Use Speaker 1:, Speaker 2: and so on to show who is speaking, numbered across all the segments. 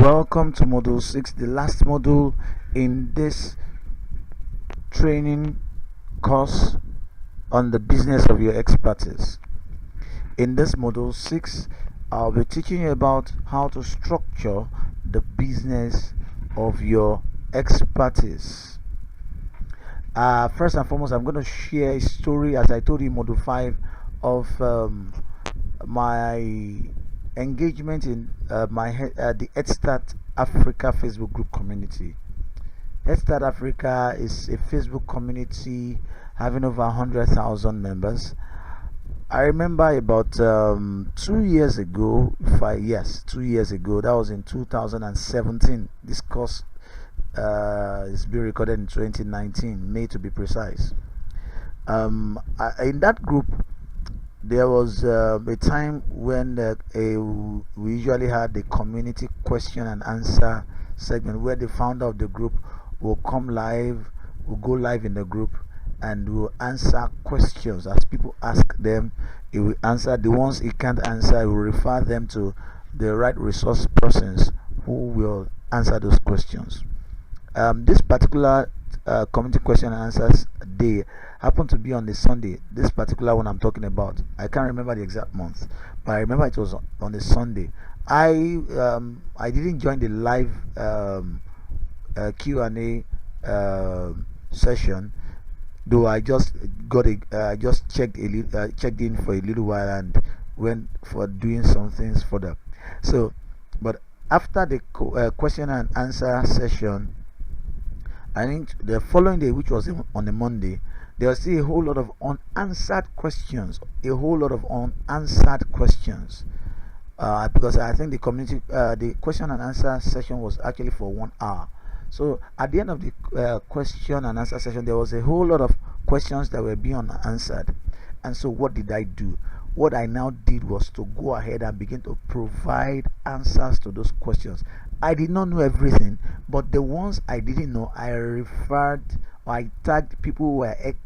Speaker 1: Welcome to Module 6, the last module in this training course on the business of your expertise. In this Module 6, I'll be teaching you about how to structure the business of your expertise. First and foremost, I'm going to share a story, as I told you in Module 5, of my engagement in the HeadStart Africa Facebook group community. HeadStart Africa is a Facebook community having over 100,000 members. I remember about 2 years ago, 2 years ago, that was in 2017. This course is being recorded in 2019, May to be precise. In that group, there was a time when we usually had the community question and answer segment where the founder of the group will come live, will go live in the group, and will answer questions. As people ask them, he will answer. The ones he can't answer, he will refer them to the right resource persons who will answer those questions. This particular community question and answers day happened to be on the Sunday. This particular one I'm talking about, I can't remember the exact month, but I remember it was on the Sunday. I didn't join the live Q&A session, though I just checked in for a little while and went for doing some things further. So, but after the question and answer session, I think the following day, which was on a Monday, there was still a whole lot of unanswered questions. Because I think the question and answer session was actually for 1 hour. So at the end of the question and answer session, there was a whole lot of questions that were being unanswered. And so what did I do? What I now did was to go ahead and begin to provide answers to those questions. I did not know everything, but the ones I didn't know, I tagged people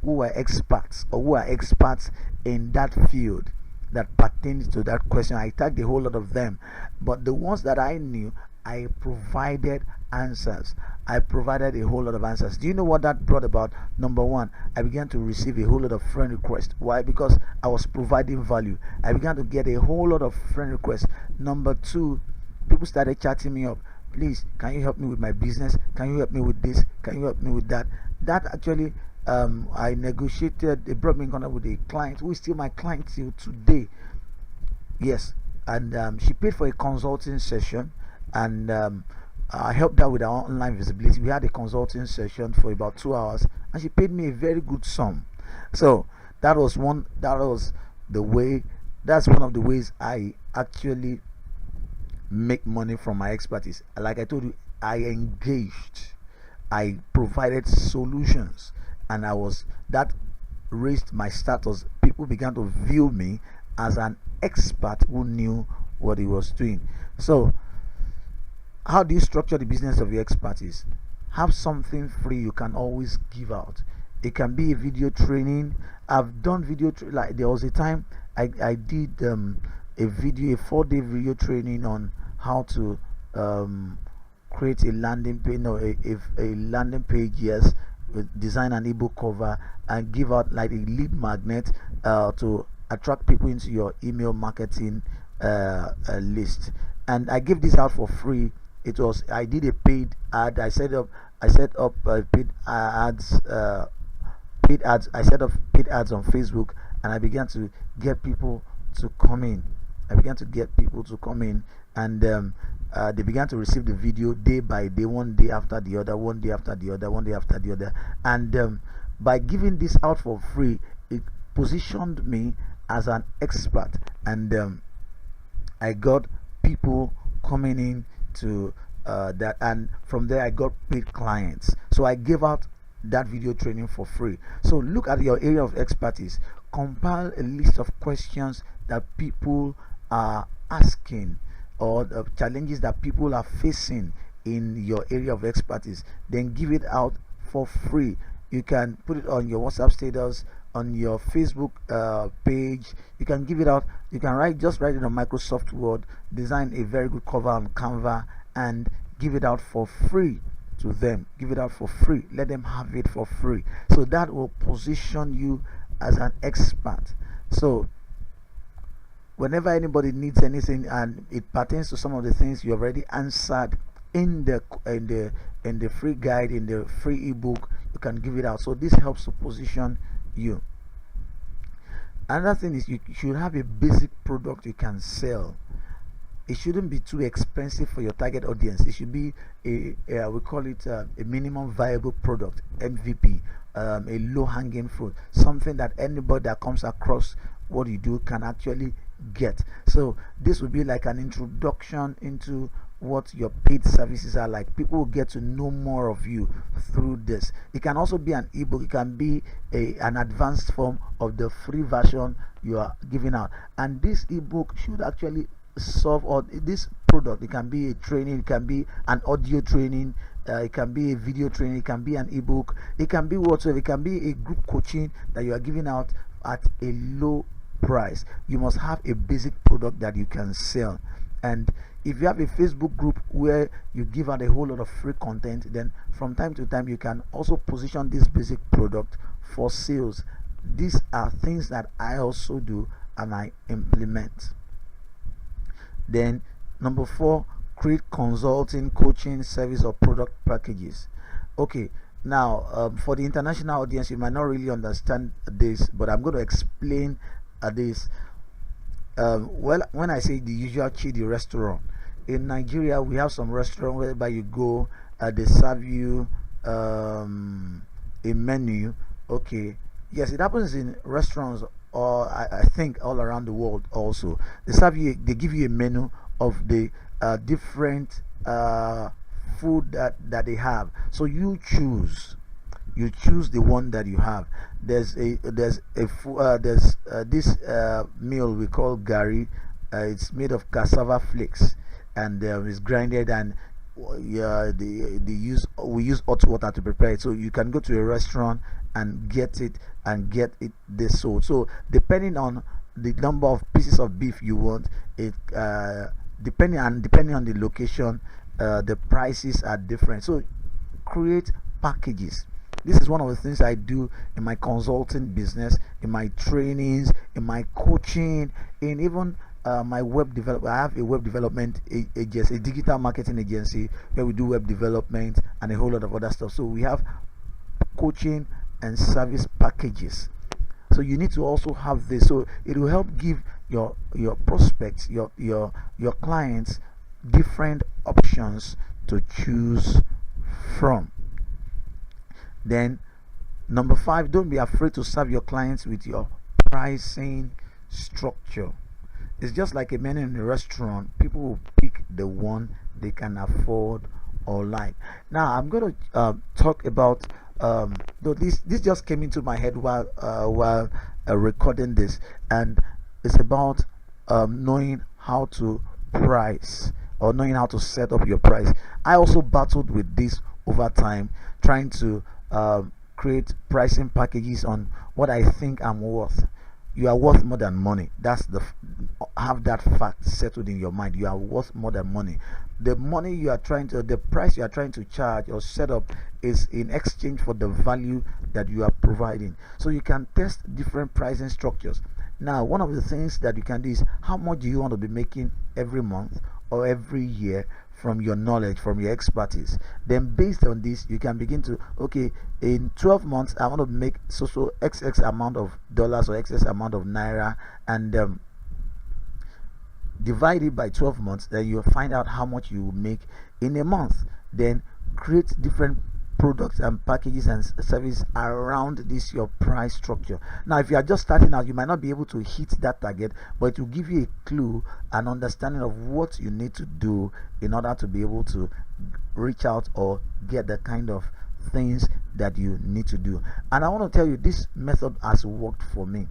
Speaker 1: who were experts, or who are experts in that field that pertains to that question. I tagged a whole lot of them, but the ones that I knew, I provided answers. I provided a whole lot of answers. Do you know what that brought about? Number one, I began to receive a whole lot of friend requests. Why? Because I was providing value. I began to get a whole lot of friend requests. Number two, people started chatting me up. Please, can you help me with my business? Can you help me with this? Can you help me with that? That actually, I negotiated. It brought me in contact with a client who is still my client till today. Yes, and she paid for a consulting session, and I helped her with her online visibility. We had a consulting session for about 2 hours, and she paid me a very good sum. So that's one of the ways I actually make money from my expertise. Like I told you, I engaged, I provided solutions, and that raised my status. People began to view me as an expert who knew what he was doing. So how do you structure the business of your expertise? Have something free you can always give out. It can be a video training. I've done like there was a time I did a 4-day video training on how to create a landing page, a landing page, yes, design an ebook cover and give out like a lead magnet to attract people into your email marketing list. And I gave this out for free. I did a paid ad. I set up paid ads. I set up paid ads on Facebook, and I began to get people to come in. And they began to receive the video day by day, one day after the other, one day after the other. And by giving this out for free, it positioned me as an expert, and I got people coming in to that, and from there I got paid clients. So I gave out that video training for free. So look at your area of expertise, compile a list of questions that people are asking, or the challenges that people are facing in your area of expertise, then give it out for free. You can put it on your WhatsApp status, on your Facebook page. You can give it out. You can write it on Microsoft Word, design a very good cover on Canva, and give it out for free to them. Give it out for free. Let them have it for free. So that will position you as an expert. So whenever anybody needs anything and it pertains to some of the things you already answered in the free guide, in the free ebook, you can give it out. So this helps to position you. Another thing is you should have a basic product you can sell. It shouldn't be too expensive for your target audience. It should be we call it a minimum viable product, MVP, a low hanging fruit, something that anybody that comes across what you do can actually get. So this would be like an introduction into what your paid services are like. People will get to know more of you through this. It can also be an ebook. It can be an advanced form of the free version you are giving out, and this ebook should actually solve all this product. It can be a training, it can be an audio training, it can be a video training, it can be an ebook, it can be whatsoever. It can be a group coaching that you are giving out at a low price. You must have a basic product that you can sell. And if you have a Facebook group where you give out a whole lot of free content, then from time to time you can also position this basic product for sales. These are things that I also do and I implement. Then number 4, create consulting, coaching, service or product packages. Okay, now for the international audience, you might not really understand this, but I'm going to explain this. Well, when I say the usual Chidi restaurant in Nigeria, we have some restaurant whereby you go, they serve you a menu. Okay, yes, it happens in restaurants, or I think all around the world also. They give you a menu of the different food that they have. So you choose the one that you have. There's this meal we call gari. It's made of cassava flakes and it's grinded, and we use hot water to prepare it. So you can go to a restaurant and get it this sold. So depending on the number of pieces of beef you want, it depending on the location, the prices are different. So create packages. This is one of the things I do in my consulting business, in my trainings, in my coaching, in even my web development. I have a web development agency, a digital marketing agency, where we do web development and a whole lot of other stuff. So we have coaching and service packages. So you need to also have this. So it will help give your prospects, your clients, different options to choose from. Then number 5, don't be afraid to serve your clients with your pricing structure. It's just like a menu in a restaurant. People will pick the one they can afford or like. Now I'm going to talk about though this just came into my head while recording this, and it's about knowing how to price, or knowing how to set up your price. I also battled with this over time, trying to create pricing packages on what I think I'm worth. You are worth more than money. Have that fact settled in your mind. You are worth more than money. The price you are trying to charge or set up is in exchange for the value that you are providing. So you can test different pricing structures. Now, one of the things that you can do is, how much do you want to be making every month or every year from your knowledge, from your expertise? Then based on this, you can begin to, okay, in 12 months I want to make so XX amount of dollars or XX amount of naira, and divide it by 12 months. Then you'll find out how much you will make in a month. Then create different products and packages and services around this your price structure. Now if you are just starting out, you might not be able to hit that target, but it will give you a clue, an understanding of what you need to do in order to be able to reach out or get the kind of things that you need to do. And I want to tell you, this method has worked for me.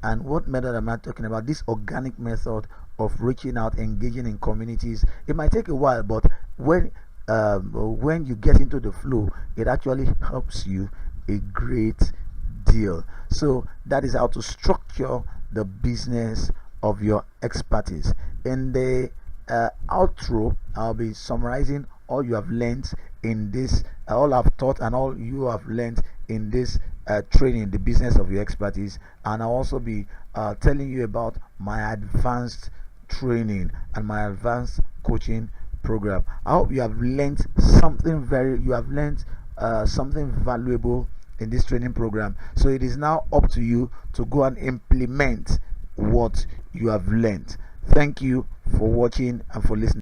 Speaker 1: And what method am I talking about? This organic method of reaching out, engaging in communities. It might take a while, but when you get into the flow, it actually helps you a great deal. So that is how to structure the business of your expertise. In the outro, I'll be summarizing all you have learned in this, all I've taught and all you have learned in this training, the business of your expertise. And I'll also be telling you about my advanced training and my advanced coaching program. I hope you have learned something valuable in this training program. So it is now up to you to go and implement what you have learned. Thank you for watching and for listening.